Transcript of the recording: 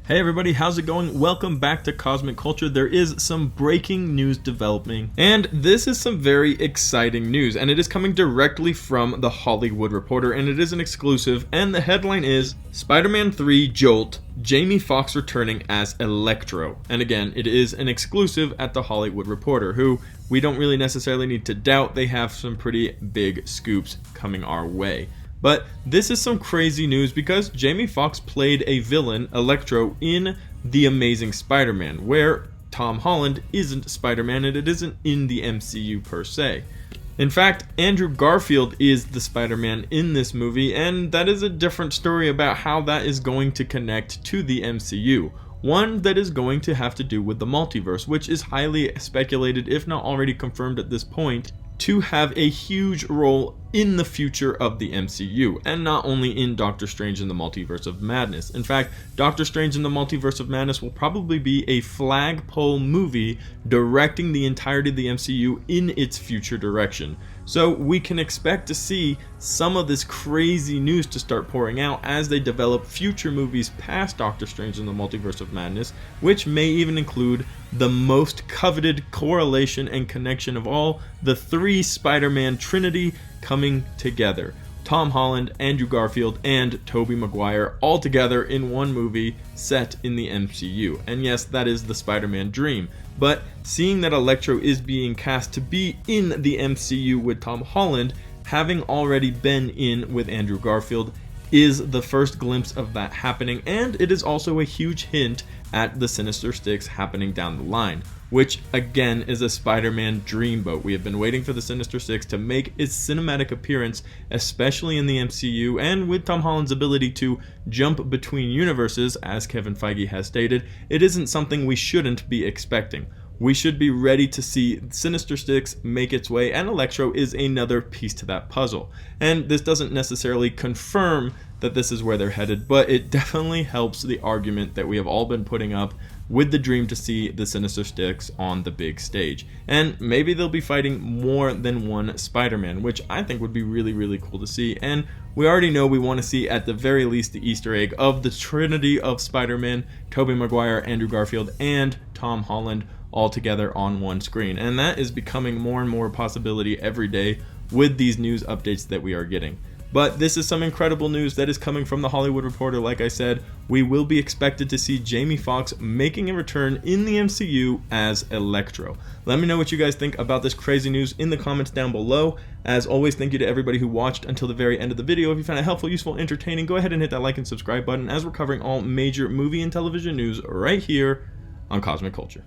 Hey everybody, how's it going? Welcome back to Cosmic Culture. There is some breaking news developing, and this is some very exciting news, and it is coming directly from The Hollywood Reporter, and it is an exclusive, and the headline is Spider-Man 3 Jolt, Jamie Foxx returning as Electro. And again, it is an exclusive at The Hollywood Reporter, who we don't really necessarily need to doubt they have some pretty big scoops coming our way. But this is some crazy news because Jamie Foxx played a villain, Electro, in The Amazing Spider-Man, where Tom Holland isn't Spider-Man and it isn't in the MCU per se. In fact, Andrew Garfield is the Spider-Man in this movie, and that is a different story about how that is going to connect to the MCU. One that is going to have to do with the multiverse, which is highly speculated, if not already confirmed at this point, to have a huge role in the future of the MCU, and not only in Doctor Strange in the Multiverse of Madness. In fact, Doctor Strange in the Multiverse of Madness will probably be a flagpole movie directing the entirety of the MCU in its future direction. So we can expect to see some of this crazy news to start pouring out as they develop future movies past Doctor Strange in the Multiverse of Madness, which may even include the most coveted correlation and connection of all, the three Spider-Man trinity coming together. Tom Holland, Andrew Garfield, and Tobey Maguire all together in one movie set in the MCU. And yes, that is the Spider-Man dream. But seeing that Electro is being cast to be in the MCU with Tom Holland, having already been in with Andrew Garfield, is the first glimpse of that happening, and it is also a huge hint at the Sinister Six happening down the line, which again is a Spider-Man dreamboat. We have been waiting for the Sinister Six to make its cinematic appearance, especially in the MCU, and with Tom Holland's ability to jump between universes, as Kevin Feige has stated, it isn't something we shouldn't be expecting. We should be ready to see Sinister Six make its way, and Electro is another piece to that puzzle. And this doesn't necessarily confirm that this is where they're headed, but it definitely helps the argument that we have all been putting up with the dream to see the Sinister Six on the big stage. And maybe they'll be fighting more than one Spider-Man, which I think would be really, really cool to see. And we already know we want to see at the very least the Easter egg of the trinity of Spider-Man, Tobey Maguire, Andrew Garfield, and Tom Holland all together on one screen. And that is becoming more and more a possibility every day with these news updates that we are getting. But this is some incredible news that is coming from The Hollywood Reporter. Like I said, we will be expected to see Jamie Foxx making a return in the MCU as Electro. Let me know what you guys think about this crazy news in the comments down below. As always, thank you to everybody who watched until the very end of the video. If you found it helpful, useful, entertaining, go ahead and hit that like and subscribe button, as we're covering all major movie and television news right here on Cosmic Culture.